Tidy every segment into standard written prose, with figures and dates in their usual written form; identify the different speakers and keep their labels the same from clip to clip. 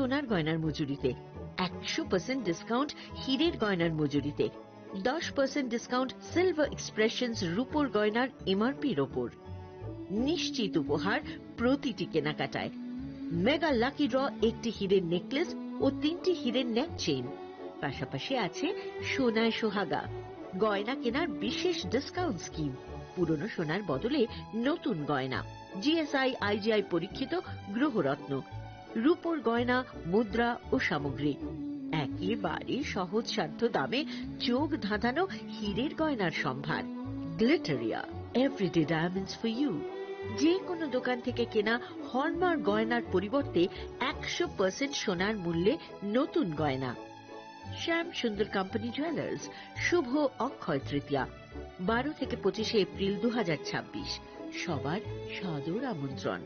Speaker 1: সোনার গয়নার মজুরিতে, 100% ডিসকাউন্ট হীরের গয়নার মজুরিতে, 10% ডিসকাউন্ট সিলভার এক্সপ্রেশনস রূপোর গয়নার এমআরপির ওপর। নিশ্চিত উপহার প্রতিটি কেনাকাটায়। মেগা লাকি ড্র একটি হীরের নেকলেস ও 3টি হীরের নেক চেইন। পাশাপাশি আছে সোনায় সোহাগা, গয়না কেনার বিশেষ ডিসকাউন্ট স্কিম, পুরনো সোনার বদলে নতুন গয়না, জিএসআই আইজিআই পরীক্ষিত গ্রহরত্ন, রূপোর গয়না, মুদ্রা ও সামগ্রী, একেবারে সহজসাধ্য দামে চোখ ধাঁধানো হীরের গয়নার সম্ভার। Glitteria, everyday diamonds for you. যে কোনো দোকান থেকে কেনা হলমার্ক গয়নার পরিবর্তে 100% সোনার মূল্যে নতুন গয়না। শ্যাম সুন্দর কোম্পানি জুয়েলার্স, শুভ অক্ষয় তৃতীয়া, 12 থেকে 25 এপ্রিল 2026। সবার সাদর আমন্ত্রণ।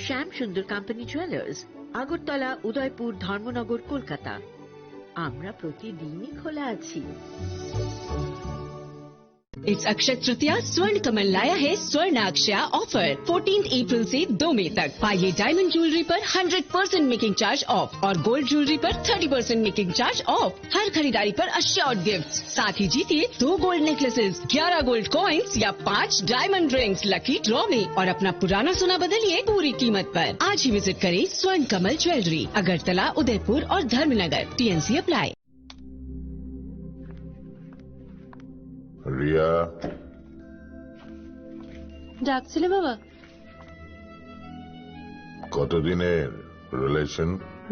Speaker 1: শ্যাম সুন্দর কোম্পানি জুয়েলার্স, আগরতলা, উদয়পুর, ধর্মনগর, কলকাতা। আমরা প্রতিদিনই খোলা আছি।
Speaker 2: इस अक्षय तृतीया स्वर्ण कमल लाया है स्वर्ण अक्षया ऑफर 14 अप्रैल से 2 मई तक। पाइए डायमंड ज्वेलरी पर 100% मेकिंग चार्ज ऑफ और गोल्ड ज्वेलरी पर 30% मेकिंग चार्ज ऑफ। हर खरीदारी पर अश्योर्ड गिफ्ट, साथ ही जीतिए 2 गोल्ड नेकलेसेस, 11 गोल्ड कॉइन्स या 5 डायमंड रिंग्स लकी ड्रॉ में और अपना पुराना सोना बदलिए पूरी कीमत पर। आज ही विजिट करें स्वर्ण कमल ज्वेलरी, अगरतला, उदयपुर और धर्मनगर। TNC apply.
Speaker 3: রিয়া,
Speaker 4: ডাকছিলে বাবা?
Speaker 3: কতদিনের রিলেশন?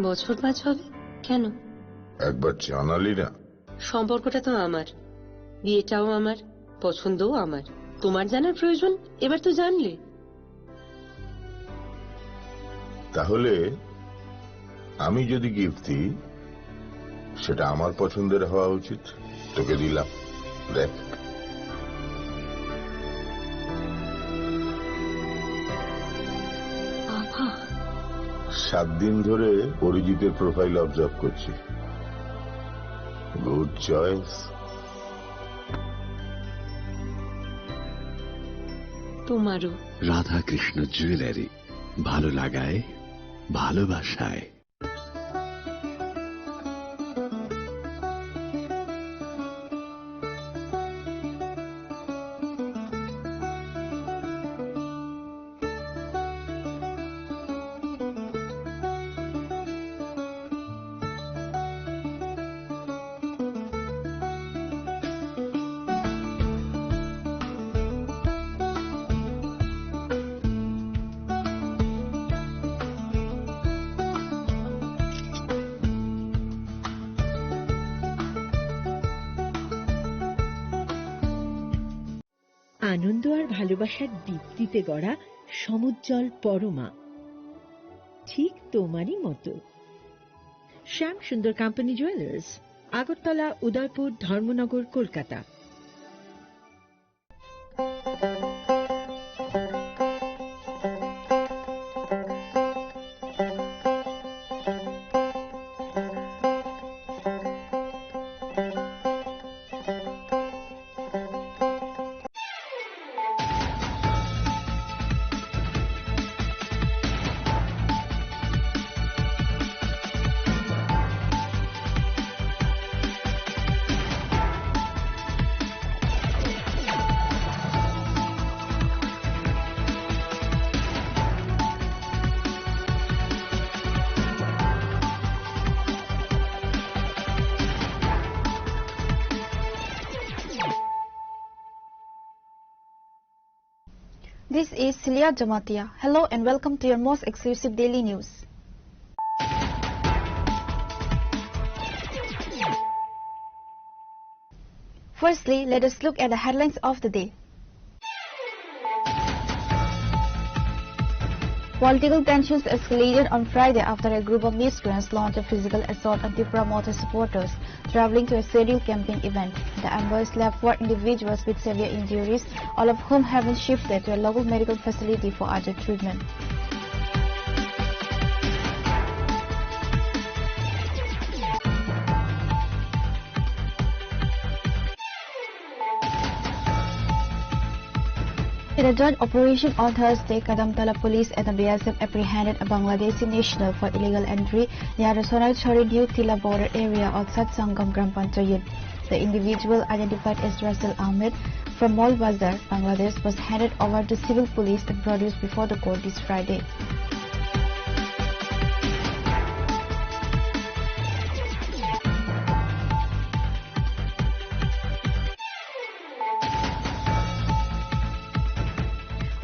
Speaker 4: বছর 5 হবে। কেন?
Speaker 3: একবার জানালি না?
Speaker 4: সম্পর্কটা তো আমার, বিয়েটাও আমার, পছন্দও আমার। তোমার জানার প্রয়োজন এবার তো জানলে।
Speaker 3: তাহলে আমি যদি গিফট দিই সেটা আমার পছন্দের হওয়া উচিত। তোকে দিলাম, দেখ। 7 দিন ধরে অরিজিতের প্রোফাইল অবজার্ভ করছি। Good choice.
Speaker 4: তোমারও।
Speaker 5: রাধা কৃষ্ণ জুয়েলারি, ভালো লাগায় ভালোবাসায়।
Speaker 1: আনন্দ আর ভালোবাসার দীপ্তিতে গড়া সমুজ্জ্বল পরমা, ঠিক তোমারই মতো। শ্যাম সুন্দর company jewellers, Agartala, Udaipur, Dharmanagar, Kolkata.
Speaker 6: This is Celia Jamatia. Hello and welcome to your most exclusive daily news. Firstly, let us look at the headlines of the day. Political tensions escalated on Friday after a group of miscreants launched a physical assault on Tripura Motor supporters traveling to a scheduled camping event. The envoys left 4 individuals with severe injuries, all of whom have been shifted to a local medical facility for urgent treatment. In a joint operation on Thursday, Kadamtala police and the BSF apprehended a Bangladeshi national for illegal entry near the Sonalchori New Tila border area outside Sangam Gram Panchayat. The individual, identified as Russell Ahmed from Mall Bazar, Bangladesh, was handed over to civil police and produced before the court this Friday.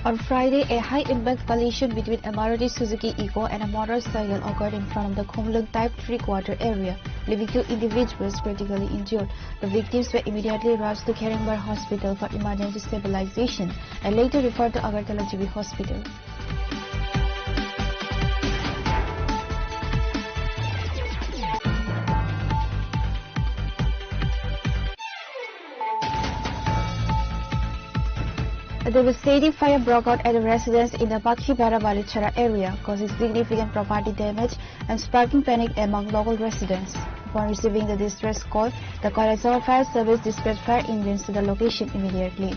Speaker 6: On Friday, a high-impact collision between a Maruti Suzuki Eco and a motorcycle occurred in front of the Khumlung Type 3-quarter area, leaving 2 individuals critically injured. The victims were immediately rushed to Karimbar Hospital for emergency stabilization and later referred to Agartala GB Hospital. A devastating fire broke out at a residence in the Pakhibara Balichara area, causing significant property damage and sparking panic among local residents. Upon receiving the distress call, the Karaizor Fire Service dispatched fire engines to the location immediately.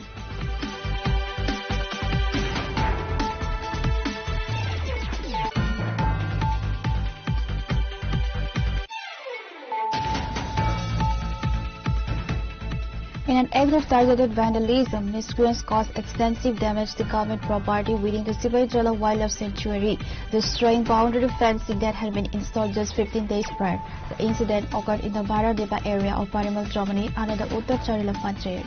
Speaker 6: In an act of targeted vandalism, miscreants caused extensive damage to government property within the Sibaijala Wildlife Sanctuary, destroying boundary fencing that had been installed just 15 days prior. The incident occurred in the Baradepa area of Parimal, Germany, under the Uttar Charila Panchayat.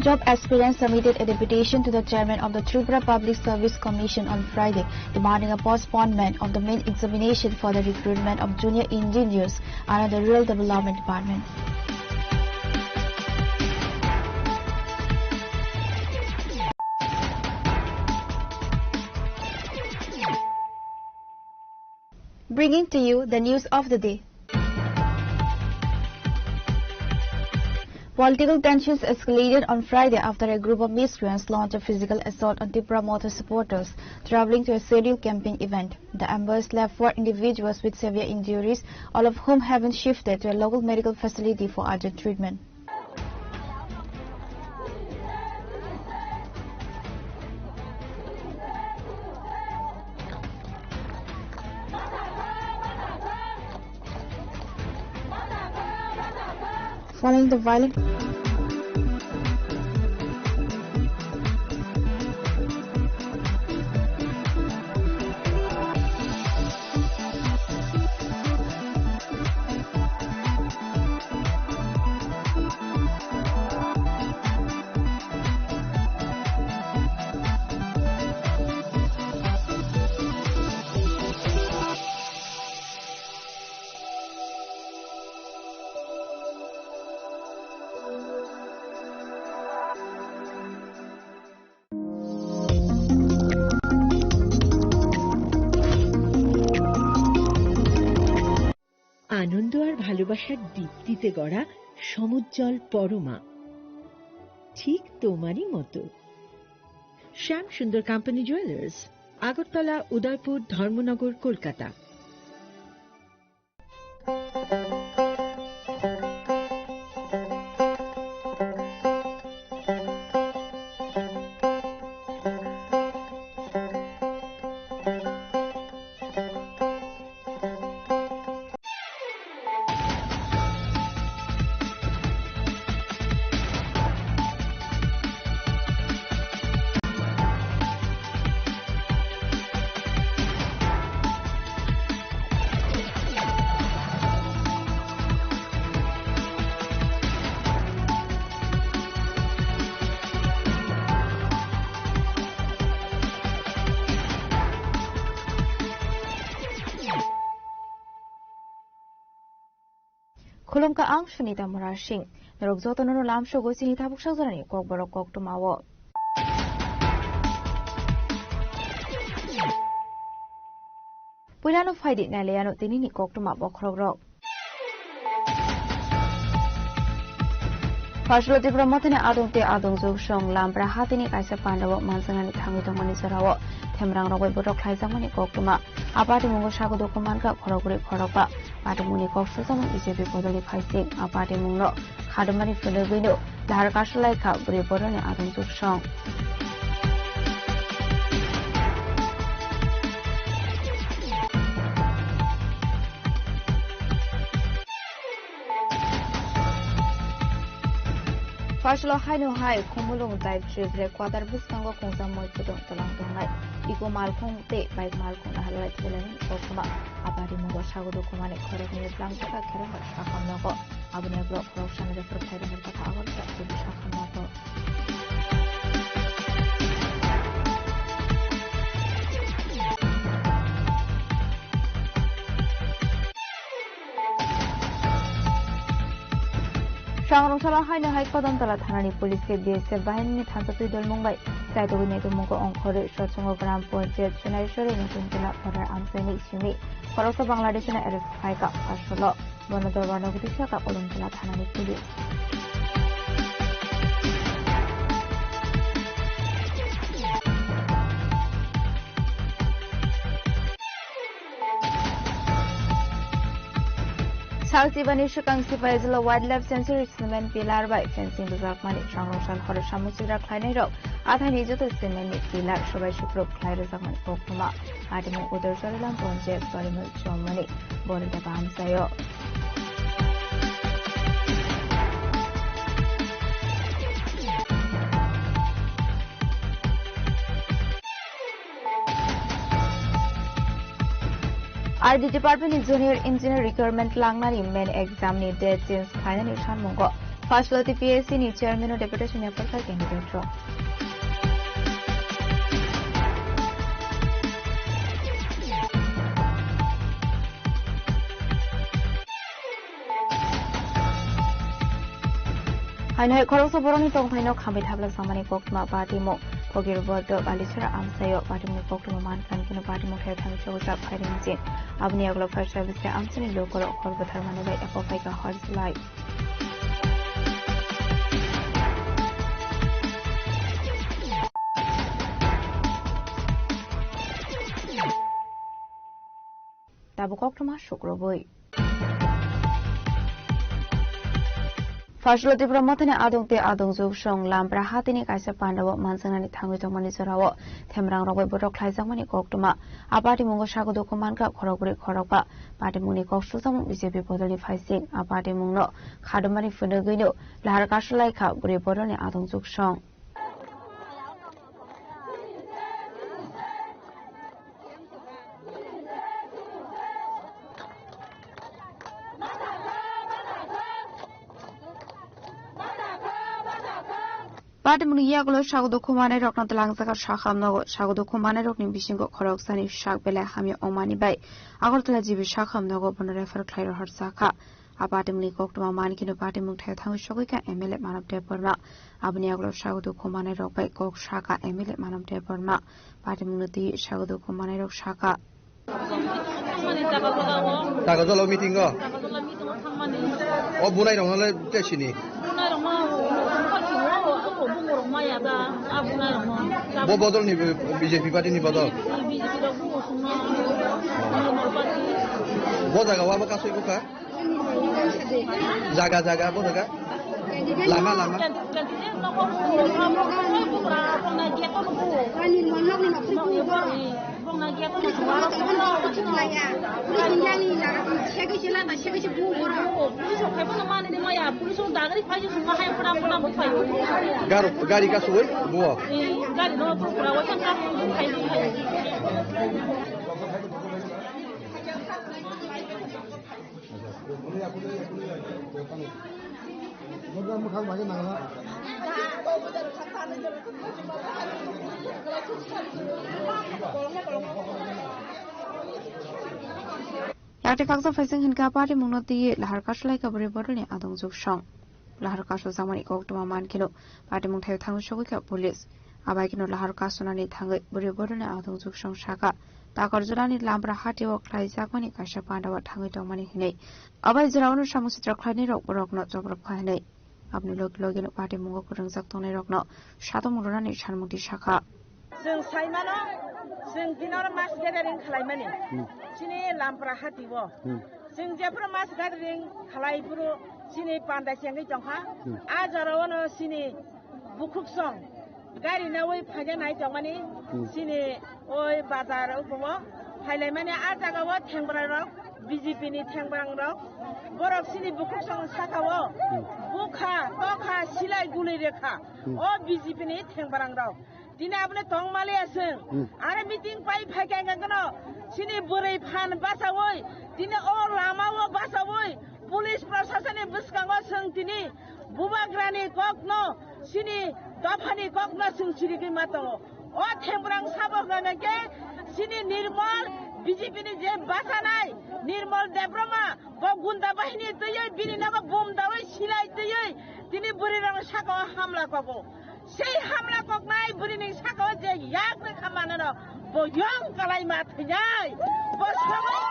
Speaker 6: Job aspirants submitted a deputation to the chairman of the Tripura Public Service Commission on Friday, demanding a postponement of the main examination for the recruitment of junior engineers under the Rural Development Department. Bringing to you the news of the day. Political tensions escalated on Friday after a group of miscreants launched a physical assault on Tripura Motor supporters traveling to a scheduled camping event. The ambushed left 4 individuals with severe injuries, all of whom have been shifted to a local medical facility for urgent treatment. Following the violent
Speaker 1: আনন্দ আর ভালোবাসার দীপ্তিতে গড়া সমুজ্জ্বল পরমা, ঠিক তোমারই মতো। শ্যাম সুন্দর company jewellers, Agartala, Udaipur, Dharmanagar, Kolkata. Khulum ka ang Sunita Murashing, narugzoto no lam shogo sinitabuk shagzarani kok borok kok tumawo. Pulano faidi naleyano tinini kok tumawo krogrok. Partial Tripura Adung Te Adung Zug Shong Lambra Hatini Kaisa Pandawo Mansangani Tangi Domani Sarawo.
Speaker 6: temrang rogoi borok khlaijamani koktuma apati mungo sago dokuman ka khoroguri khorokba pati muni koksujamon BJP bodoli phaising apati mungno khadumani phunegino lahar kasulai kha buri boroni adong juksong Faslo haino hai khumulung dai tribre kwadar buskango khungsa moi pudong talang dongai iko malkhung te bike malkhung halai thelen kokuma abari mungo sagodo kumane khorogni plan taka khera shakhamnago abune blok production refer khairen taka agol ta shakhamnago Shangrungsala haino hai kodamtala thanani police ke BSF bahini thansatui dol mumbai saitogui netumungko ongkhore sochungo gram panchayat chunaishore nutuntuna pharar amsaini simi khoroksa bangladeshina arrest khaika asholo bonodor banogudi shaka kolomtala thanani police Salsibani Shukangsi Paisla Wildlife Sensory Cement Pilar by Fencing the Zakmani Shangroshan Horashamusira Kleinero, Athani Joto Cement Pilar Shobai Shukro Klairazakman Pokuma, Atimu Uder Sharilam Ponje, Parimal Chomani, Bonita Bamsayo. RD Department is Junior Engineer Requirement Langnari main exam ni date since final nishan mungo. First loti PSC ni chairman o deputation effort ka candidate ro. Hainai khorokso boroni tongthaino khambi thabla samani koktma party mo Pogir Bodo Balisara Amsayo party mo koktma man kan kino party mo thai thang chogsa khairin jin abni aglo fire service ke amsani lokoro khorba tharmane bai apofai ka horslai tabu koktma shukroboi Fashloti Promothane Adongte Adongjuk Song Lampra Hatini Kaisa Pandawa Mansangani Thangwi Tongmani Sarawo Themrang Rogoi Borok Khlaijamani Koktuma Apati Mungo Sago Dokuman ka Khoroguri Khorokpa Pati Muni Koksujam BJP Bodoli Phaising Apati Mungno Khadumani Phunegino Lahar Kasulai kha Buri Boroni Adongjuk Song Party muni yaglo sagodo khumane rokna talangzaka shakhamnago sagodo khumane rokni bisingo khoroksani shakbela hamya omani bai agortala jibi shakhamnago bono refer khlairo harsakha apati muni koktuma manikino party mung thai thang shogika MLA manab deporma abni yaglo sagodo khumane rokbai kok shaka MLA manab deporma party mung ti sagodo khumane rok shaka
Speaker 7: Taka jolo meeting go o bunai rong le tesini Bo bodol ni BJP party ni bodol. Bo jaga wa ka soi buka. Jaga bo jaga. Lama. Gari ka soi bo. Yakti kaksa faising hinka party munoti lahar kaslai kabri boroni adongjuk song lahar kaso zamani koktuma mankino party mung thai thang shogika police abai kino lahar kasonani thangai buri boroni adongjuk song shaka takar julani lambra hati o khlai jakmani kaisa pandawa thangai tongmani hinai abai jraunu samusitra khlaini rok borokno jobra phainai apni logino party mungo kurang jak tongnai rokno sato murani sanmuti shaka
Speaker 8: जों साइमानो जों दिनाव मास गेदारिं खालामनानै सिनि लामफ्रा हातिबो जों जेफोर मास गेदारिं खालामफोरो सिनि पान्दा सेंगै दंहा आजारावनो सिनि बुखुबसं गारि नावै फायनाय दंमानि सिनि ओइ बाजाराव दङ फायलायमाने आजागाव थेंब्राराव बिजेपिनि थेंब्राराव बरफ सिनि बुखुबसं साखावो बुखा तखा सिलाय गुलै रेखा ओ बिजेपिनि थेंब्राराव दिनै आपने तंमाले आसों आरो मिटिं पाइ फायगायगोन सिनि बोरै फान बासावै दिनै ओ लामावो बासावै पुलिस प्रशासननि बुसकांगो जों दिनै बुबाग्रानि ककनो सिनि दफानि ककनो जों सिरिगै मातो ओ थेंब्रां साबगानके सिनि निर्मल बिजेपिनि जे बासानाय निर्मल देब्रमा गो गुन्दा बाहिनी दैयै बिनिनाबो बम दावै सिलाय दैयै दिनै बोरैरां साखा हामला कगो সেই হামলা ককনাই বুড়িনি সাকো যে ইয়াক রে খামানো বয়ং কালাই মা থইনাই বসবাই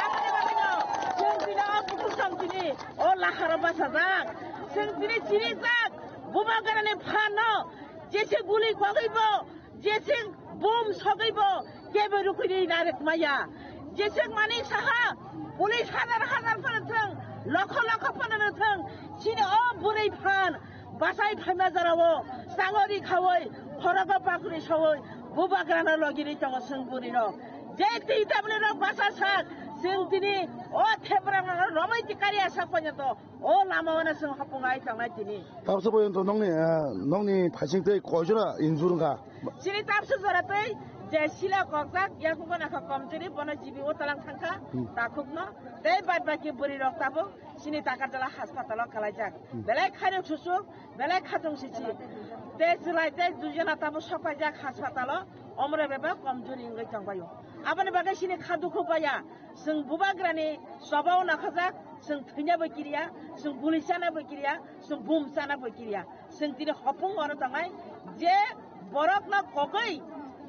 Speaker 8: আমনে বাবিনো जों दिना बुकुसं दिनि ओ लाखार बासाजाक जों दिनि सिरि जाक बुमा गाराने फानो जेसे गुली खगैबो जेसे बम सगैबो केबे रुखैनि नारेक माया जेसे मानि साहा पुलिस हाजार हाजार फनथों लख लख फनथों सिनि ओ बुरै फान बासाय फाइमा जारावो सांगरि खावै खरगा पाखुरि सवै बुबाग्राना लगिरि दङ जों बुरिनो जे दैदाबने र बासा साक जों दिनि ओ थेब्राना रमाइटिकारि आसा पन्यत ओ लामावना जों हापुङाय थांनाय दिनि
Speaker 9: ताबसो पयन्त नंनि फासिंतै कयजरा इन्जुरगा
Speaker 8: सिनि ताबसो जरातै जे सिला ककजाक याकुबो नाखा कमजोरि बन जिबि ओ तलां थांखा ताखुबनो दै बाद बाकी बुरि रक्ताबो सिनि ताकादला हासपातालाव कालायजाक बेलाय खारिउ सुसु बेलाय खाजों सिसि ते जुलाइ ते दुजना ताबो सफायजाक हासपातालाव अमरे बेबा कमजोरि इंगै थांबायो आबानि बागै सिनि खादुखौ बाया जों बुबाग्रानि सबाव नाखाजाक जों थैनाबो किरिया जों गुलिसानाबो किरिया जों बुमसानाबो किरिया जों दिनै हपुं अर थांनाय जे बरफना कगै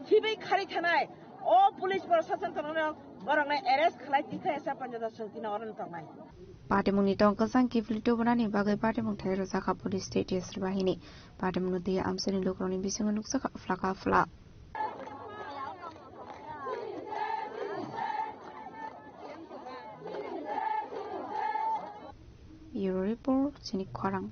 Speaker 8: थिबै खारि थानाय ओ पुलिस प्रशासन थांनानै बरंना एरेस्ट खालाय दिखा एसा पन्जादा जों दिनै अरन थांनाय
Speaker 7: पार्टीमुनि तंकसां किफ्लिटो बनानि बागै पार्टीमुं थाइरो जाखा पुलिस स्टेटियस बाहिनी पार्टीमुनि दैया आमसनि लोकरनि बिसिङो नुक्साखा फ्लाका फ्ला Euro report sini khorang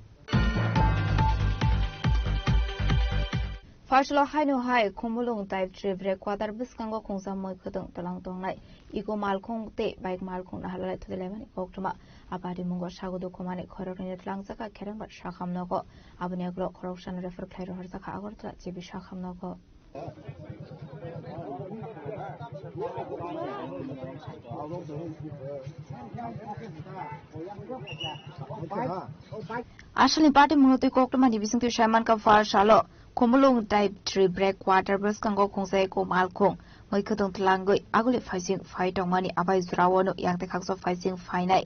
Speaker 7: Farslo haino hai khomulung type 3 break quarter biskango khongsa moi khotong talang tongnai iko malkhong te bike malkhong na halai thudele mani koktuma abadi mungo sagodo khomane khororni tlangzaka kherang ba shakhamnogo abuni agro khoroksan refer khlairo harzaka agortla jebi shakhamnogo Ashley party munote koktuma divising to shaman ka farsalo Komulung type 3 break water bus kango khongsa ko malkhong moi khotong tlangoi agule faising fight mani abai zurawono yakte khakso faising fainai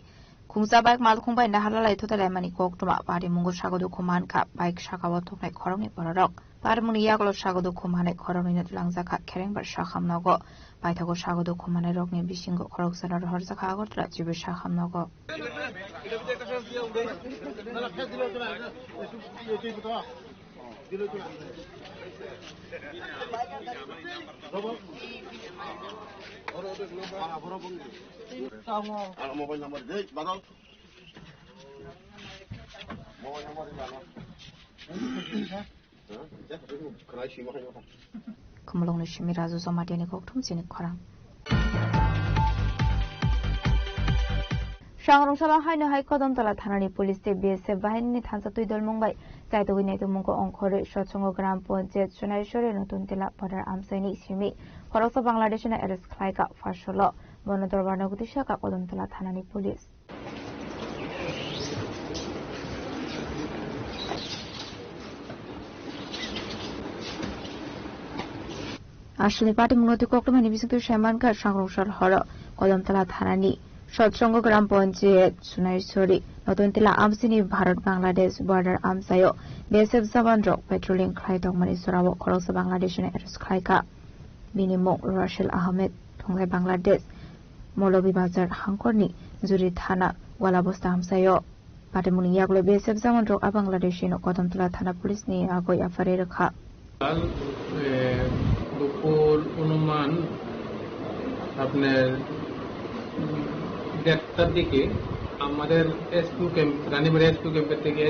Speaker 7: khungsa bike malkhong bai na halalai thotale mani koktuma party mungo sagodo khoman ka bike sakawa thoknai khorongni borok parmuni yaklo sagodo khomane khorongni tlangzaka khereng bar sakhamnogo baithago sagodo khomane rokni bisingo khoroksana horjaka agortra jibe sakhamnogo Kumulong shimirazu somadiani koktum sini khorang Shangrungshala haino hai kodom tala thanani police te BSF bahini thansa tui dol mungbai saito winai to mungko ongkhore shochongo gram ponche chunaishore notun tela podar amsaini simi khoroksa bangladesh na arrest khlaika fasholo bonodor barnaguti shaka kodom tala thanani police Ashley party munoti koktumani bisingtu shaman ka shangrungshal horo kodom tala thanani সৎসঙ্গ গ্রাম পঞ্চায়েত সুনাইছড়ি নতুন তেলা আমসিনি Bharat Bangladesh border আমসায় BSF জওয়ান rock patrolling খাই দংমানি সরাব খরচ বাংলাদেশনে arrest খাইকা বিনিময় Russell Ahmed থংলাই Bangladesh মৌলভী বাজার হাঙ্করনি জুরি থানা ওয়ালাবস্তা আমসায় পাটেমুনি ইয়াগলো BSF জওয়ান rock বাংলাদেশিনো Kadamtala থানা police নি আগই আফারে রাখা
Speaker 10: দুপুর অনুমান আপনার 1:30টার দিকে আমাদের এসকিউ ক্যাম্প রানীবাড়ি এসকিউ ক্যাম্পের থেকে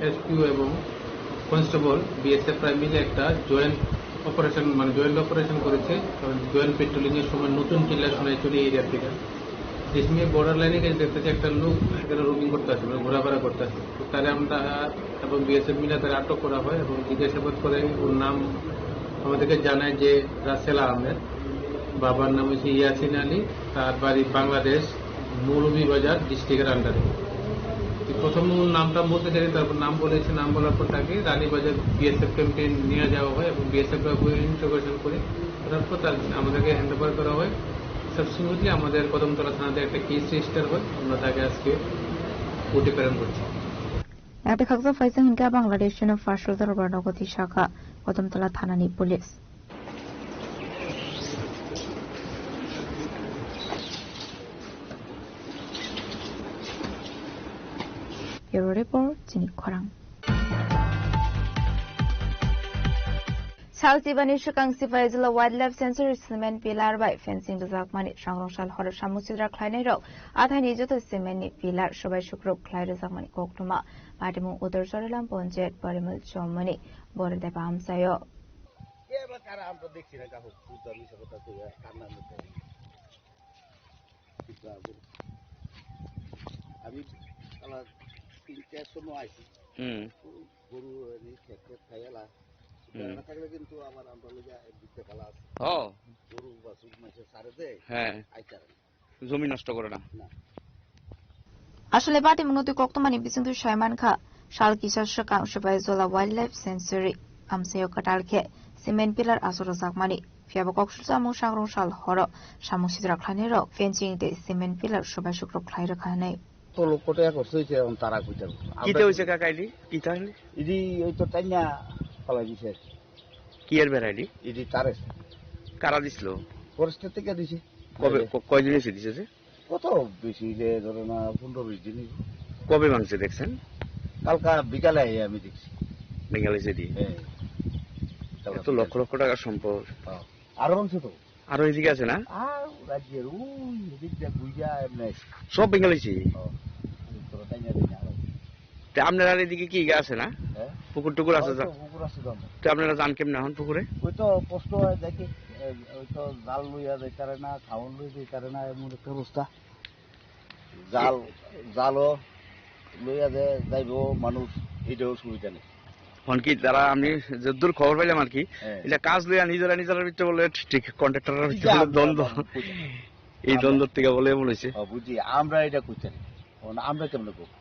Speaker 10: এসকিউ এবং কনস্টেবল বিএসএফ মিলে একটা জয়েন্ট অপারেশন করেছে। জয়েন্ট পেট্রোলিং এর সময় নতুন চিল্লা সোনাইচুরি এরিয়া থেকে রেশমিয়া বর্ডার লাইনে গেছে, দেখতেছে একটা লোক এখানে রোগিং করতে আসে, ঘোরাফেরা করতে আসে। তারে আমরা এবং বিএসএফ মিলে তাকে আটক করা হয় এবং জিজ্ঞাসাবাদ করে ওর নাম আমাদেরকে জানায় যে রাসেল আহমেদ, বাবার নাম হচ্ছে ইয়াসিন আলী, তার বাড়ি বাংলাদেশ মৌলভীবাজার ডিস্ট্রিক্টের আন্ডারে। প্রথম নামটা বলতে চাই, তারপর নাম বলেছে, নাম বলার পর তাকে রানীবাজার বিএসএফ ক্যাম্পে নিয়ে যাওয়া হয় এবং বিএসএফ ইন্টারোগেশন করে তারপর আমাদেরকে হ্যান্ড ওভার করা হয়। সাবসিকুয়েন্টলি আমাদের কদমতলা থানাতে একটা কেস রেজিস্টার হয়, আমরা তাকে আজকে কোর্টে প্রেরণ করছি।
Speaker 7: একটা খাগজা ফাইসাং হিনকা বাংলাদেশ ফার্স্ট দরবার নগদী শাখা কদমতলা থানানি police Bureau Report, Jinik Khorang. Saltibani Shukang Sifaizula Wildlife Sanctuary Cement Pilar by Fencing the Zakmani, Shangrongshal Hor Shamusidra Kleinero, Athani Joto Semeni Pilar, Shobai Shukro, Clyde Zakmani Koktuma, Matimu Udur Sorelam Ponjet, Parimul Chomani, Bore de Bam Sayo.
Speaker 11: তিনটার সময় আসি গরু খেতে খাইলা থাকলে কিন্তু আমার আমরা দিতে পালা আছে গরু বাছুর মাসে সারে দেয়
Speaker 12: জমি নষ্ট করে না।
Speaker 7: আসলে বাটি মনতি কক্তমানি বিসিংতু শাইমান খা শাল কিসার শাকা উশবাই জলা ওয়াইল্ডলাইফ সেঞ্চুরি আমসেও কাটালখে সিমেন্ট পিলার আসর জাকমানি ফিয়াব কক্সুসা মু সাংরং শাল হর সামুসিদ্রা খানের ফেন্সিং দে সিমেন্ট পিলার সবাই শুক্র খাই রাখানাই
Speaker 11: তো লোকটা করছে এখন তারা কইতার
Speaker 12: কিতে হইছে কাকা ইডি কিতা হইনি
Speaker 11: ইডি ওই তো তাইনা ফলাই দিছে
Speaker 12: কি এর ভ্যারাইটি
Speaker 11: ইডি তারে
Speaker 12: কারা দিছিল
Speaker 11: ফরেস্ট থেকে দিছে
Speaker 12: কবে কয় দিন এসে দিছে
Speaker 11: কত বেশি যে ধরো না 15-20 দিন
Speaker 12: কবে মাংসে দেখছেন
Speaker 11: কালকা বিকালে আমি দেখছি
Speaker 12: বেঙ্গালি সিটি এত লক্ষ লক্ষ টাকার সম্পদ
Speaker 11: আরো মাংস তো
Speaker 12: আরো এদিকে আছে না
Speaker 11: আর রাজ্যের ওই এদিকটা বুইয়া এমনি
Speaker 12: সব বেঙ্গালিছি আপনার এদিকে কি আছে না পুকুর টুকুর আছে তো আপনারা যান কেমন এখন পুকুরে
Speaker 11: ওই তো কষ্ট হয় দেখি ওই তো জাল লইয়া যাইতারে না খাওয়ান লই যাইতারে না এমন একটা অবস্থা জালও লইয়া যাইব মানুষ এটাও সুবিধা নেই
Speaker 12: কি তারা আমি যদ্দূর খবর পাইলাম আর কি এটা কাজ লইয়া নিজেরা ভিতরে বলে ঠিক কন্ট্রাক্টরের ভিতরে দ্বন্দ্ব এই দ্বন্দ্ব থেকে বলে বলেছে
Speaker 11: বুঝি আমরা এটা কইতে আমরা কেমন করব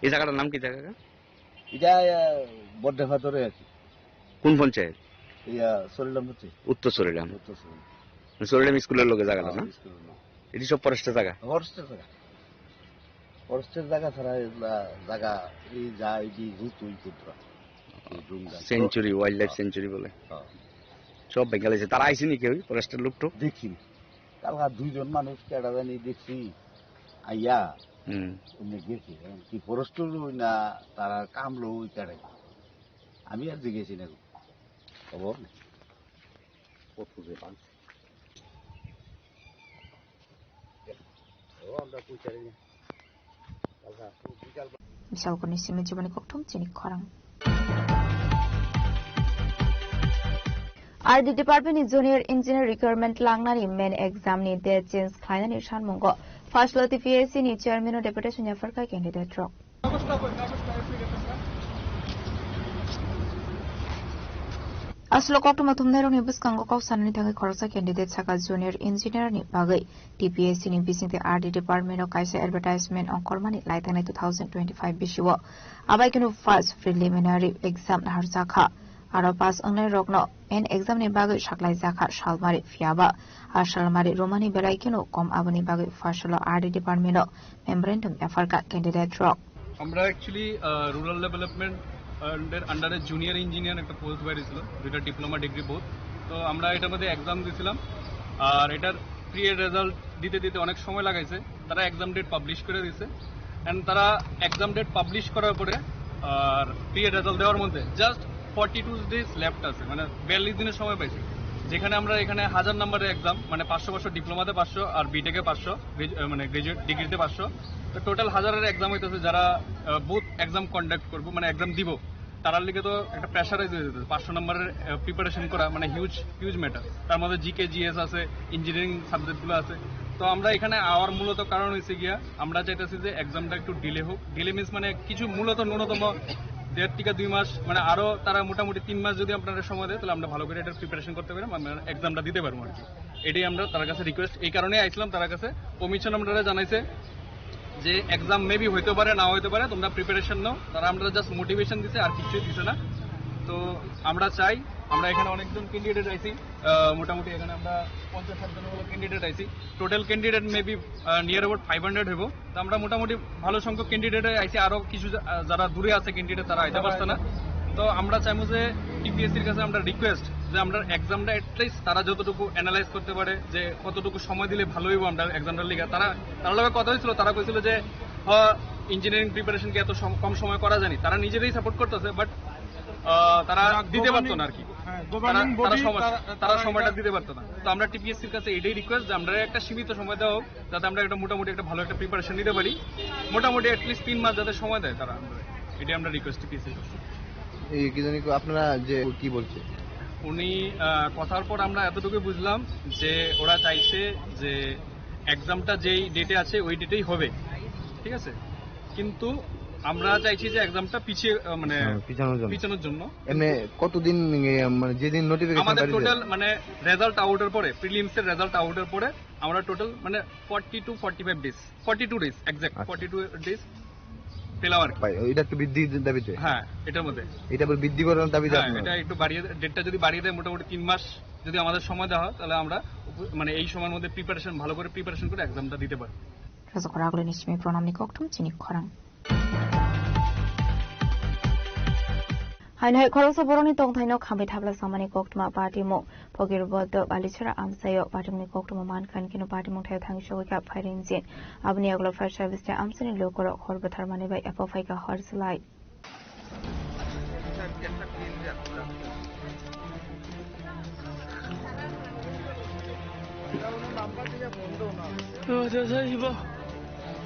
Speaker 12: এই জায়গাটার নাম কি জায়গা
Speaker 11: এটা বড়ডেফা ধরে আছে
Speaker 12: কোন পঞ্চায়েত
Speaker 11: ইয়া সরিলাম হচ্ছে
Speaker 12: উত্তর সরিলাম সরিলাম স্কুলের লোকে জায়গাটা না এটি সব ফরেস্টের জায়গা
Speaker 11: ফরেস্টের জায়গা ছাড়া জায়গা এই যা এই রুট ওই Kudra
Speaker 12: century wild life century বলে সব বেঙ্গালিছে তারা আইসি নি কেউ ফরেস্টের লোক তো
Speaker 11: দেখিনি কালকা দুইজন মানুষ কেডা জানি দেখছি আইয়া গেছি কি ফরেস্ট না তারা কামলো ওই কেডাই আমি আর দেখেছি না খবর কত যে পাচ্ছি আমরা পুচারি
Speaker 7: Misalkan isi menjadi koktum jenik korang. RD Department ni Junior Engineer Requirement langnani main exam ni de change khlainan ni shan mongo first loti PSC ni chairman o deputation ya farka candidate drop. Aslo koktum atumnero ni buskango kok sanani thangai khorsa candidate saka junior engineer ni bagai TPSC ni bisingte RD Department o kaisa advertisement on kormani laithanai 2025 bishiwo abai kinu first preliminary exam na har jakha aro pass ongnai rokno en exam ni bagai saklai jakha salmari fiaba ar salmari romani belai kinu kom aboni bagai first lo RD Department o memorandum afarka candidate drop
Speaker 13: আমরা actually rural development আন্ডারে junior engineer একটা post বেরিয়েছিল যেটা diploma degree বোধ তো আমরা এটার মধ্যে এক্সাম দিয়েছিলাম আর এটার প্রি রেজাল্ট দিতে অনেক সময় লাগাইছে তারা এক্সাম ডেট পাবলিশ করে দিয়েছে অ্যান্ড তারা এক্সাম ডেট পাবলিশ করার পরে আর প্রি রেজাল্ট দেওয়ার মধ্যে জাস্ট 42 ডেজ লেফট আছে, মানে 42 দিনের সময় পাইছি, যেখানে আমরা এখানে 1000 নম্বরের এক্সাম, মানে 500 ডিপ্লোমাতে 500 আর বিটেকে 500, মানে গ্রাজুয়েট ডিগ্রিতে 500, তো টোটাল 1000-এর এক্সাম হইতেছে। যারা বুথ এক্সাম কন্ডাক্ট করবো, মানে এক্সাম দিব, তারার লিগে তো একটা প্রেশারাইজ হয়ে যেত। 500 নম্বরের প্রিপারেশন করা মানে হিউজ ম্যাটার। তার মধ্যে জিকে জিএস আছে, ইঞ্জিনিয়ারিং সাবজেক্টগুলো আছে। তো আমরা এখানে আওয়ার মূলত কারণ হয়েছে গিয়া আমরা চাইতেছি যে এক্সামটা একটু ডিলে হোক। ডিলে মিনস মানে কিছু মূলত ন্যূনতম 1.5 থেকে 2 মাস, মানে আরো তারা মোটামুটি 3 মাস যদি আপনারা সময় দেয়, তাহলে আমরা ভালো করে এটার প্রিপারেশন করতে পারি, আমরা এক্সামটা দিতে পারবো আর কি। এটাই আমরা তার কাছে রিকোয়েস্ট, এই কারণে আইছিলাম তার কাছে। কমিশন আমরা জানাইছে যে এক্সাম মেবি হইতে পারে, না হইতে পারে, তোমরা প্রিপারেশন নাও। তারা আমরা জাস্ট মোটিভেশন দিছে, আর কিছুই দিছে না। তো আমরা চাই, আমরা এখানে অনেকজন ক্যান্ডিডেট আইছি, মোটামুটি এখানে আমরা 50-60 জনের মতো ক্যান্ডিডেট আইছি। Total candidate maybe near about 500 হইব। তো আমরা মোটামুটি ভালো সংখ্যক ক্যান্ডিডেট আইছি, আরো কিছু যারা দূরে আছে ক্যান্ডিডেট তারা আইতে পারছে না। তো আমরা চাইবো যে টিপিএসসির কাছে আমরা রিকোয়েস্ট যে আমরা এক্সামটা এটলিস্ট তারা যতটুকু অ্যানালাইজ করতে পারে যে কতটুকু সময় দিলে ভালো হইব আমরা এক্সামটার লিগে। তার লগে কথা হয়েছিল, তারা কইছিল যে ইঞ্জিনিয়ারিং প্রিপারেশনকে এত কম সময় করা জানি, তারা নিজেরাই সাপোর্ট করতেছে, বাট তারা দিতে পারতো না আর কি, তারা সময়টা দিতে পারতো না। তো আমরা টিপিএসসির কাছে এটাই রিকোয়েস্ট যে আমরা একটা সীমিত সময় দেওয়া হোক, যাতে আমরা একটা মোটামুটি একটা ভালো একটা প্রিপারেশন নিতে পারি, মোটামুটি অ্যাটলিস্ট 3 মাস যাতে সময় দেয় তারা, এটাই আমরা রিকোয়েস্ট টিপিএসসির কাছে।
Speaker 14: এই কি জানি আপনারা যে কি বলছে
Speaker 13: উনি কথার পর আমরা এতটুকু বুঝলাম যে ওরা চাইছে যে এক্সামটা যেই ডেটে আছে ওই ডেটেই হবে, ঠিক আছে, কিন্তু আমরা চাইছি যে এক্সামটা পিছিয়ে মানে পিছানোর জন্য।
Speaker 14: এমনি কতদিন মানে যেদিন নোটিফিকেশন
Speaker 13: আমাদের টোটাল মানে রেজাল্ট আউটের পরে, প্রিলিমস এর রেজাল্ট আউটের পরে আমরা টোটাল মানে 40 to 45 days, 42 days exact 42 days পেলাম আর কি।
Speaker 14: এটা একটু বৃদ্ধি দাবিতে,
Speaker 13: হ্যাঁ এটার মধ্যে
Speaker 14: এটা বৃদ্ধি করার দাবিতে,
Speaker 13: এটা একটু বাড়িয়ে, ডেটটা যদি বাড়িয়ে দেয় মোটামুটি 3 মাস যদি আমাদের সময় দেওয়া হয়, তাহলে আমরা মানে এই সময়ের মধ্যে প্রিপারেশন ভালো করে প্রিপারেশন করে এক্সামটা দিতে পারি।
Speaker 7: রাজকরাগলে নিশ্চয়ই প্রণামনি কক্টম চিনি খরাং হাইনাই খরচ বরনি তংথাইনো খামে থাবলা সামানি কক্টমা পার্টিমো পগের বদ বালিছরা আমসাयो পার্টিমনি কক্টমা মানখান কিনো পার্টিমো থাই থাং সগৈকা ফাইরিং জিন আবনি আগলো ফায়ার সার্ভিস তে আমসানি লোকর হরবথার মানে বাই এফআইকা হরসলাই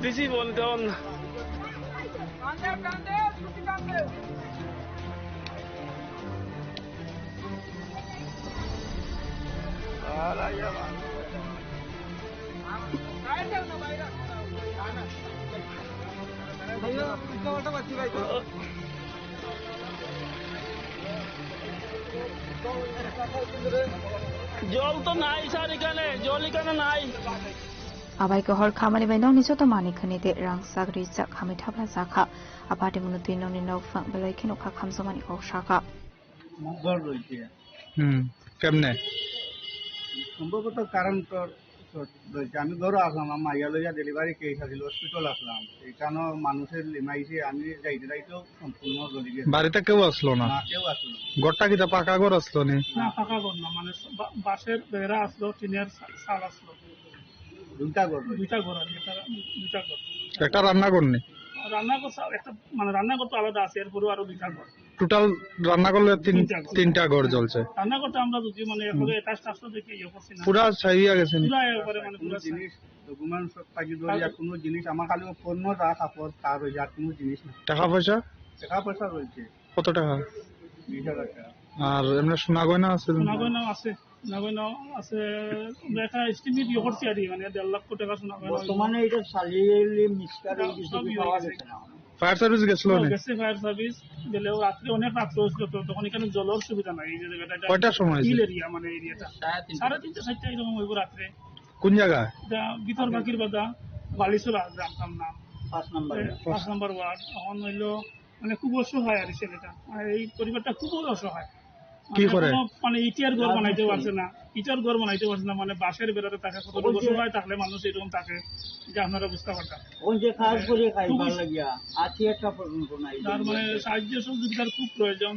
Speaker 15: বেশি বল দেন জল তো নাই স্যার, এখানে জল এখানে নাই।
Speaker 7: আবাইকে হর খামানি বাই নং নিচত মানি খনিতে রাং সাগরি চা খামি থাবলা জাখা আপাটি মুনুতি ননি নক ফাং বেলাই খিনো খা খামজমানি কক শাখা
Speaker 16: মগর রইছে
Speaker 10: কেমনে
Speaker 16: সম্ভবত কারণ তো আমি ঘরে আসলাম, আমার ইয়া লইয়া ডেলিভারি কেস আছিল, হসপিটাল আসলাম, এখানে মানুষের লিমাইছে, আমি যাইতে যাইতেও সম্পূর্ণ জ্বলি গেছে।
Speaker 10: বাড়িতে কেউ আসলো না?
Speaker 16: কেউ আসলো না।
Speaker 10: ঘরটা কিটা পাকা ঘর আসলো নি?
Speaker 15: না পাকা ঘর না, মানে বাঁশের বেড়া আসলো, টিনের চাল আসলো,
Speaker 16: দুইটা ঘর
Speaker 15: আর দুইটা ঘর।
Speaker 10: একটা রান্নাঘর নেই?
Speaker 15: রান্নাঘর একটা মানে রান্নাঘর তো আলাদা আছে, এরপরেও আরো দুইটা ঘর।
Speaker 10: টোটাল রান্না করলে তিনটা ঘর জ্বলছে।
Speaker 15: রান্নাঘরটা আমরা যদি মানে এরপরে অ্যাটাচ টাচ দেখে ইয়ে করছি না,
Speaker 10: পুরা ছাইয়া গেছে।
Speaker 15: পুরা এবারে মানে পুরা
Speaker 16: জিনিস ডকুমেন্ট সব পাকি ধরিয়া কোনো জিনিস আমার খালি পণ্য রা কাপড় তার হইয়া কোনো জিনিস না।
Speaker 10: টাকা পয়সা
Speaker 16: রয়েছে।
Speaker 10: কত টাকা?
Speaker 16: 20,000 টাকা।
Speaker 10: আর এমনি সোনা গয়না আছে?
Speaker 15: সোনা গয়না আছে, আমরা একটা এস্টিমেট ইয়ে করছি আর মানে 1.5 লাখ টাকা সোনা গয়না।
Speaker 16: বর্তমানে এটা সালিয়েলি মিক্সচার এই কিছু পাওয়া গেছে না।
Speaker 10: ফায়ার সার্ভিস গেছিল না?
Speaker 15: গেছে ফায়ার সার্ভিস গেলেও রাত্রে অনেক রাত্রে হয়েছিল, তো তখন এখানে জলের সুবিধা নাই। এই যে জায়গাটা
Speaker 10: কয়টার সময়
Speaker 15: হিল এরিয়া, মানে এরিয়াটা 3:30-4টা এরকম হইব রাত্রে।
Speaker 10: কোন জায়গা?
Speaker 15: ভিতর বাকির বাদা বালিচুরা গ্রাম নাম, 5 নম্বর ওয়ার্ড। এখন হইলো মানে খুব অসহায় আর ছেলেটা, এই পরিবারটা খুব অসহায়।
Speaker 10: কি করে
Speaker 15: মানে ইটার ঘর বানাইতে পারছে না, মানে বাঁশের বেড়াতে থাকে। কতটুকু অসহায় থাকলে মানুষ এরকম থাকে যে আপনারা বুঝতে পারতাম। তার মানে সাহায্য সহযোগিতার খুব প্রয়োজন।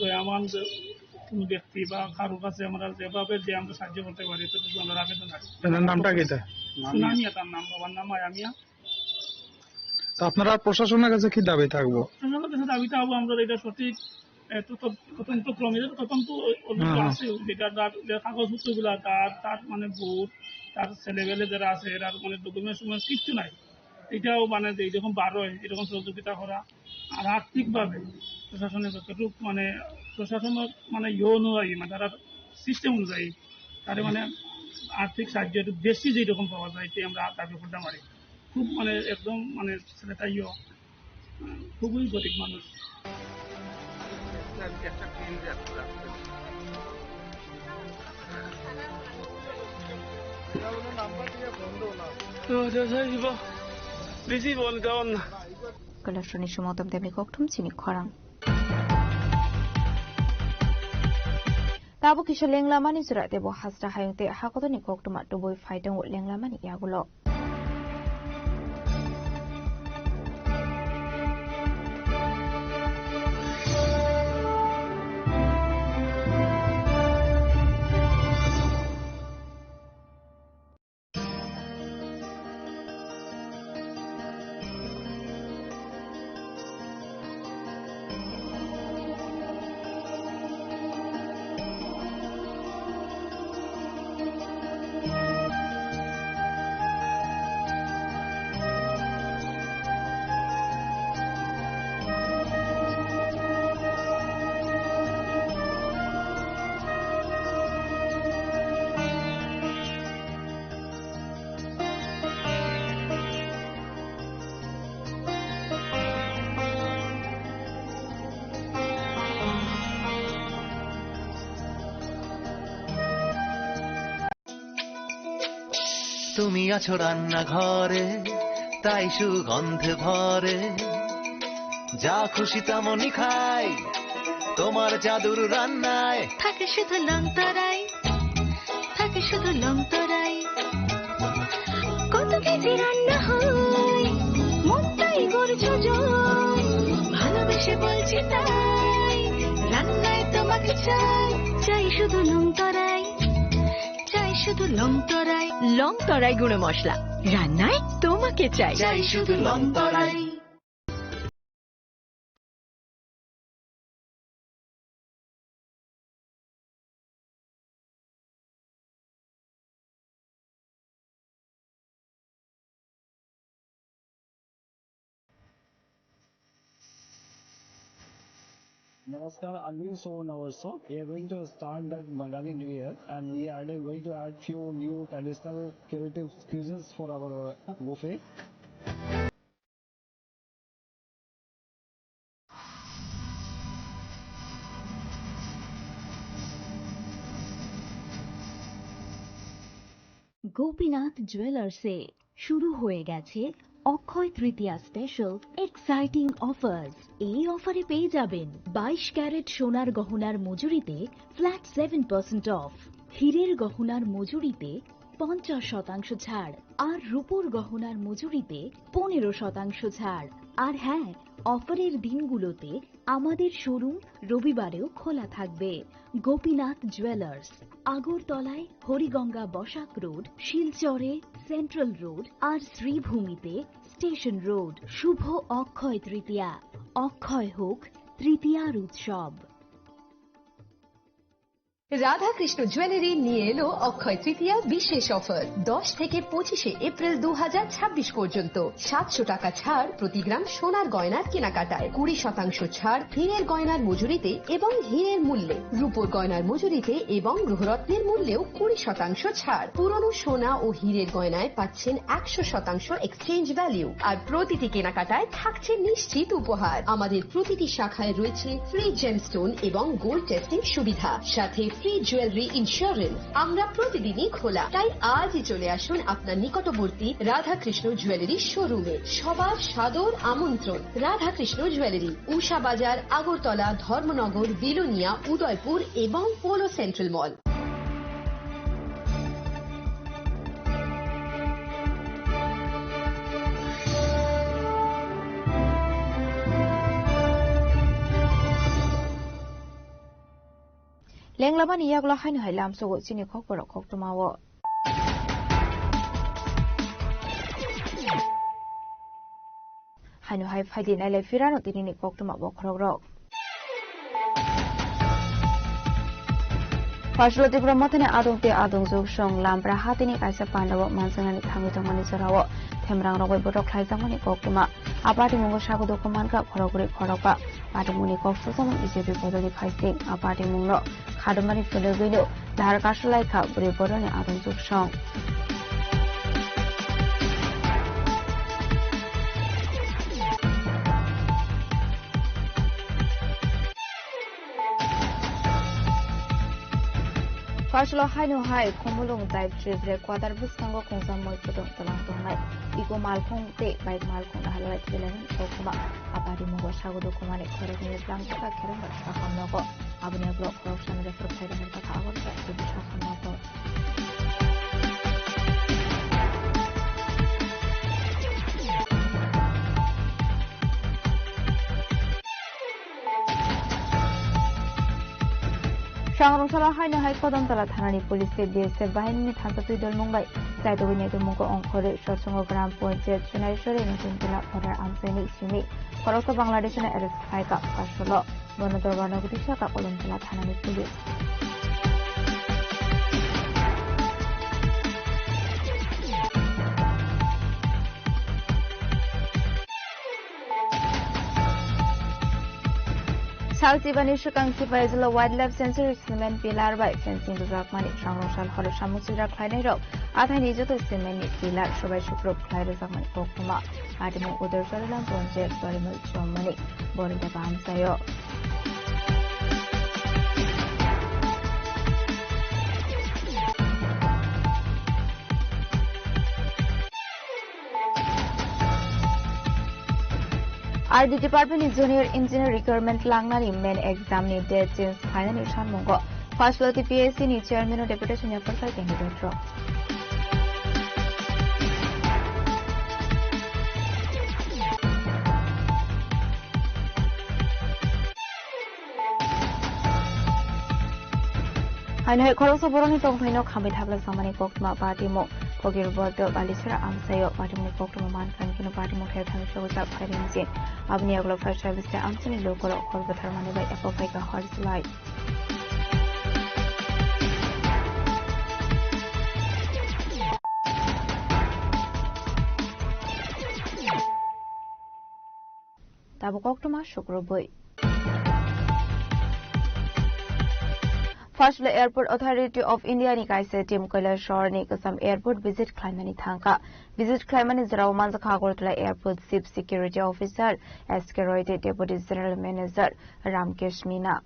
Speaker 15: দয়ামান কোন ব্যক্তি বা কারো কাছে আমরা যেভাবে যে আমরা সাহায্য করতে পারি ততটুকু আমরা আবেদন রাখি।
Speaker 10: নামটা কি?
Speaker 15: সুনামিয়া তার নাম, বাবার নাম আয়ামিয়া।
Speaker 10: আপনারা প্রশাসনের কাছে কি দাবি থাকবো?
Speaker 15: প্রশাসনের কাছে দাবি থাকবো আমরা এটা সঠিক তদন্ত ক্রমে তদন্ত আছে যেটা তার কাগজপত্রগুলা তার মানে ভোট তার ছেলেবেলে যারা আছে এরা মানে ডকুমেন্টস কিচ্ছু নাই। এটাও মানে এইরকম এরকম সহযোগিতা করা আর আর্থিকভাবে প্রশাসনের যতটুকু মানে প্রশাসনের মানে অনুযায়ী মানে তারা সিস্টেম অনুযায়ী তার মানে আর্থিক সাহায্য একটু বেশি যেরকম পাওয়া যায় এটাই আমরা দাবি করতে পারি। খুব মানে একদম মানে ছেলেটা খুবই গরিব মানুষ।
Speaker 7: Kalashoni Shumotam Demi Koktum Chini Korang. Tabu Kisha Lenglamani Surat Debo Hasta Hayute Hakotoni Koktuma to boy fighting with Lenglamani Yagulo.
Speaker 17: তুমি আছো রান্না ঘরে তাই সুগন্ধে ভরে যা খুশি তেমনই খাই তোমার জাদুর রান্নায়
Speaker 18: থাকে শুধু লংতরাই থাকে শুধু লংতরাই কত কেজি রান্না হয় মনটাই গড়ছো জয় ভালোবেসে বলছি তাই রান্নায় তোমাকে চাই চাই শুধু লংতরাই শুধু লংতরাই
Speaker 1: লংতরাই গুঁড়ো মশলা রান্নায় তোমাকে চাই
Speaker 18: চাই শুধু লংতরাই।
Speaker 19: Namaskar, I'm Sohn also. We are going to start the Bengali New Year and we are going to add few new traditional creative cuisines for our buffet.
Speaker 20: Gopinath জুয়েলার্সে শুরু হয়ে গেছে Akshaya Tritiya special exciting offers. এই অফারে পেয়ে যাবেন 22 ক্যারেট সোনার গহনার মজুরিতে flat 7% of, হীরের গহনার মজুরিতে 50% ছাড় আর রূপোর গহনার মজুরিতে 15% ছাড়। আর হ্যাঁ, অফারের দিনগুলোতে আমাদের শোরুম রবিবারেও খোলা থাকবে। গোপীনাথ জুয়েলার্স, আগরতলায় হরিগঙ্গা বসাক রোড, শিলচরে সেন্ট্রাল রোড আর শ্রীভূমিতে স্টেশন রোড। শুভ অক্ষয় তৃতীয়া, অক্ষয় হোক তৃতীয়ার উৎসব।
Speaker 2: রাধাকৃষ্ণ জুয়েলারি নিয়ে এলো অক্ষয় তৃতীয়া বিশেষ অফার। 10 থেকে 25 এপ্রিল 2026 পর্যন্ত 700 টাকা ছাড় প্রতি গ্রাম সোনার গয়নার কেনাকাটায়, 20% ছাড় হীরের গয়নার মজুরিতে এবং হীরের মূল্যে, রূপোর গয়নার মজুরিতে এবং গ্রহরত্নের মূল্যেও 20% ছাড়। পুরনো সোনা ও হীরের গয়নায় পাচ্ছেন 100% এক্সচেঞ্জ ভ্যালু আর প্রতিটি কেনাকাটায় থাকছে নিশ্চিত উপহার। আমাদের প্রতিটি শাখায় রয়েছে ফ্রি জেমস্টোন এবং গোল্ড টেস্টিং সুবিধা, সাথে ফ্রি জুয়েলারি ইন্স্যুরেন্স। আমরা প্রতিদিনই খোলা, তাই আজই চলে আসুন আপনার নিকটবর্তী রাধাকৃষ্ণ জুয়েলারি শোরুমে। সবার সাদর আমন্ত্রণ। রাধাকৃষ্ণ জুয়েলারি, উষা বাজার, আগরতলা, ধর্মনগর, বিলোনিয়া, উদয়পুর এবং polo central mall.
Speaker 7: Lenglaman iyagla hainu hailam sogo chini khokporo khoktumawo. Hainu hai phaidi naile firano tinini khoktuma bokrogrok. Partial Diplomatine Adungti Adungzuk Shong Lambra Hatini Kaisa Pandawa Mansanani Tangutamani Sarawa Temrang Roy Botok Klaizamani Kokuma Apati Mungo Shago Dokumanka Korogri Koropa Patimuni Kofusam Isibi Bodoli Kaising Apati Mungo Kadamani Filipino Laharkashalaika Bribodani Adungzuk Shong Partial Hainu Hai, Komulung Dive Trip, Quadar Buskango Kongsamoy Pudong Talang Tongai, Iko Malkong, Take by Malkong, Halawat Villain, Okuma, Apati Mungo Shago Dokumani, Korogni Blanca, Keranga, Shakamoko, Abuna Block, Corruption, Reflected and Takawar, to the Shakamoko. Shangrongchala Haina Hai Kodam Tala Thanani Police BSF Bahini Thansatu Dal Mumbai Saito Winnie Mungo Onkore Shotsongo Gram Pointet Chennai Shore Nutintila Order Amseni Simi Koroko Bangladesh na Arrest Haika Pasholo Bonador Banagudisha Ka Kolomtala Thanani Police South Ibanisha Kangsipa is a wildlife sanctuary cement pillar by fencing the Zakmani Shangrongshal Hor Shamusira Kleinero, Athanijo to cement pillar, Shobai Shukro, Klairazakman Kokuma, Atimu Uder Sharalan Ponjet, Barimal Chomani, Borida Bamsayo. RD Department Junior Engineer Requirement Langnani main exam ni date since final nishan mongo. First loti PSC ni chairman of deputation ya persa candidate ro. Hanoi Koroso Boroni Tongpino Kami Tabla Samani Kokma Party Mo. Pogir Bordo Balisra Amsayo, Patimu Kokman Kankino Patimu Kertamisho without Parinzi, Abniaglo Fresh Service, Amsani Local or Batarmani by Apopeka Horse Light. Tabukokuma Shukroboy. First, the Airport Authority of India ni kaise team Kailashore ni kasam airport visit Klaimani thanka. Visit Klaimani Zaramanza Kagortla Airport Chief Security Officer, Eskeroide Deputy General Manager Ramkesh Meena.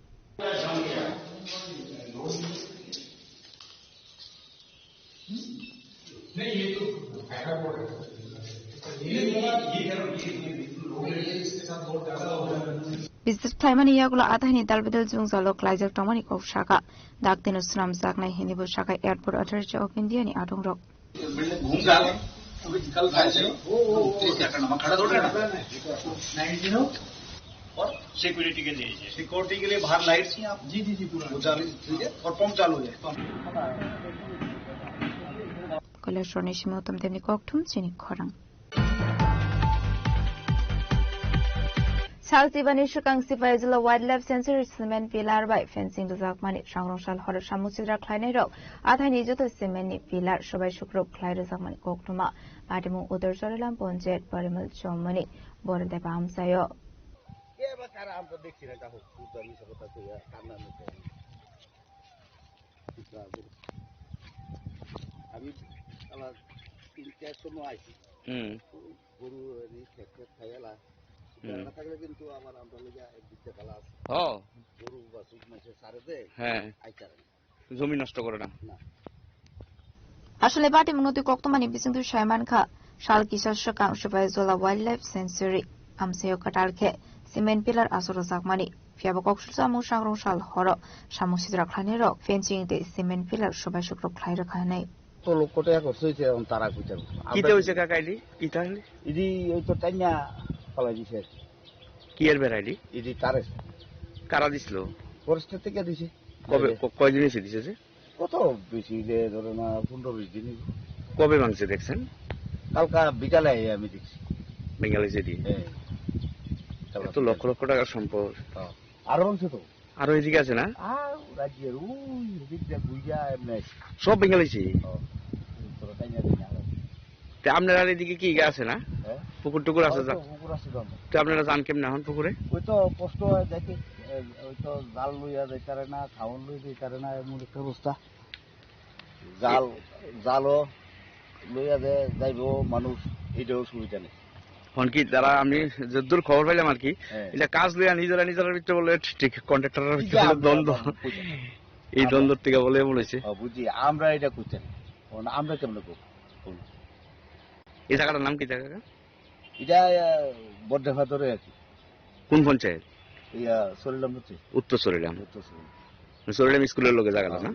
Speaker 7: Visit Klaimani Yagula Athani Dalbidal Zungza localizer Tomani Kov Shaka, Daktin Usram Zakna Hinibu Shaka Airport Authority of India ni Adong Rock.
Speaker 21: और security के लिए security के लिए बाहर lights हैं आप जी जी जी पूरा वो चालू ठीक है और पंप चालू है
Speaker 7: Kailashore ni Shimotam Temni Koktum Chini Korang. South Ibanisha Kangsipa is a wildlife sanctuary cement pillar by fencing the Zakmani Shangrongshal Hor Shamusira Kleinero, Athanijo to cement pillar, Shobai Shukro, Klairazakman Koktuma, Patimu Uder Sharalan Ponjet, Barimal Chomani, Borida Bamsayo.
Speaker 12: জমি নষ্ট করে না
Speaker 7: আসলে বাটি মনতি কক্তমানি বিসিন্তু শাইমান খা শাল কিশোর সকাং সুপাই জলা wildlife century আমসেও কাটালখে cement pillar আসর জাকমানি ফিয়াব কক্সুসা মু সাংরং শাল হর সামুসিদ্রা খানের ফেন্সিং তে সিমেন্ট পিলার সবাই শুক্র খাই রাখানাই
Speaker 11: তো লোকটা করছে তারা কইতার
Speaker 12: কিতে হইছে কাকা আইডি কিতা হইছে
Speaker 11: ইদি ওই তো টাইনা ফলাই দিছে
Speaker 12: কি এর ভ্যারাইটি
Speaker 11: ইদি তারে
Speaker 12: কারা দিছিল
Speaker 11: ফরেস্ট থেকে দিছে
Speaker 12: কবে কয় দিন এসে দিছে
Speaker 11: কত বেশি যে ধরো না 15-20 দিন
Speaker 12: কবে ভাঙছে দেখছেন
Speaker 11: কালকা বিকালে আমি দেখছি
Speaker 12: বেঙ্গালি যেদি তো লক্ষ লক্ষ টাকার সম্পদ
Speaker 11: আরো ভাঙছে তো
Speaker 12: আরো এদিকে আছে না?
Speaker 11: আর রাজ্যের ওই দিকটা বুঝা এমনি
Speaker 12: সব ভেঙে গেছে। আপনার আর এদিকে কি আছে না? পুকুর টুকুর আছে?
Speaker 11: পুকুর আছে
Speaker 12: তো আপনারা যান কেমন এখন পুকুরে?
Speaker 11: ওই তো কষ্ট হয় দেখে, ওই তো জাল লইয়া যাইতারে না, খাওয়ান লই যাইতারে না, এমন একটা অবস্থা। জালও লইয়া যাইব মানুষ, এটাও সুবিধা নেই।
Speaker 12: এখন কি তারা আমি যদ্দূর খবর পাইলাম আর কি, এটা কাজ লইয়া নিজেরা ভিতরে বলে ঠিক কন্ট্রাক্টরের ভিতরে দ্বন্দ্ব, এই দ্বন্দ্ব থেকে বলে বলেছে।
Speaker 11: বুঝি আমরা এটা করছি না, আমরা কেমন করব?
Speaker 12: এই জায়গাটার নাম কি জায়গা?
Speaker 11: এটা বড্ডাফা ধরে আর কি।
Speaker 12: কোন পঞ্চায়েত?
Speaker 11: সরিলাম
Speaker 12: উত্তর সরিলাম। সরিলাম স্কুলের লোকে জায়গাটা না?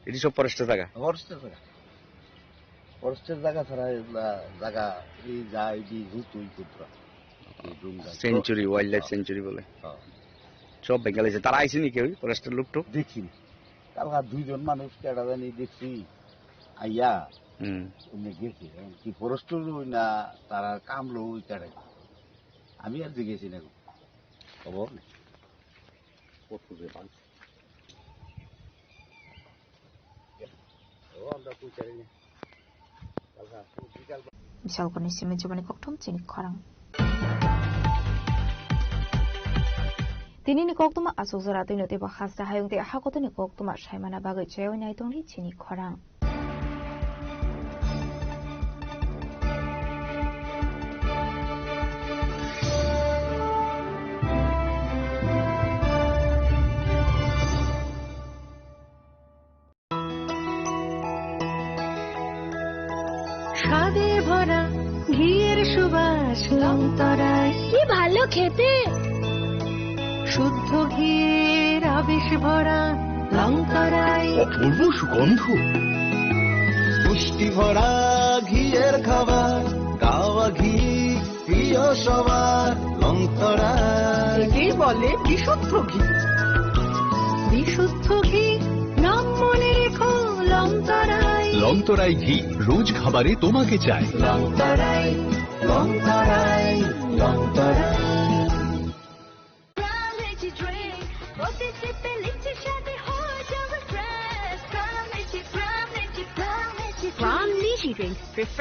Speaker 12: এটি সব ফরেস্টের জায়গা?
Speaker 11: ফরেস্টের জায়গা ছাড়া জায়গা এই যা এই
Speaker 12: সেঞ্চুরি, ওয়াইল্ড লাইফ সেঞ্চুরি বলে সব বেঙ্গালিছে। তারা আইসিনি কেউ ফরেস্টের লোক তো?
Speaker 11: দেখিনি। কালকা দুইজন মানুষ কেডা জানি দেখছি আইয়া গেছি, কি ফরেস্ট না তারা কামলো ওই কেডাই, আমি আর দেখেছি না খবর নেই।
Speaker 7: 미사오건의 심은 주변의 꼭통증이 커랑 디니니 꼭도마 아소소라 드노데 바하스다 하용데 하고드니 꼭도마 샤이마나 박을 제어냐이 동리 치니 커랑
Speaker 18: স্বাদে ভরা ঘিয়ের সুবাস লংতরায়, কি ভালো খেতে। শুদ্ধ ঘিয়ের আবেশ ভরা লংতরায়,
Speaker 17: অপূর্ব সুগন্ধ। পুষ্টি ভরা ঘিয়ের খাবার, গাওয়া ঘি প্রিয় সবার লংতরায়।
Speaker 18: একেই বলে বিশুদ্ধ ঘি। বিশুদ্ধ ঘি নাম মনে রেখো লংতরায়।
Speaker 5: লংতরাই ঘি রোজ খাবারে তোমাকে চাই।
Speaker 18: লংতরাই, লংতরাই, লংতরাই। From Nichi Drinks,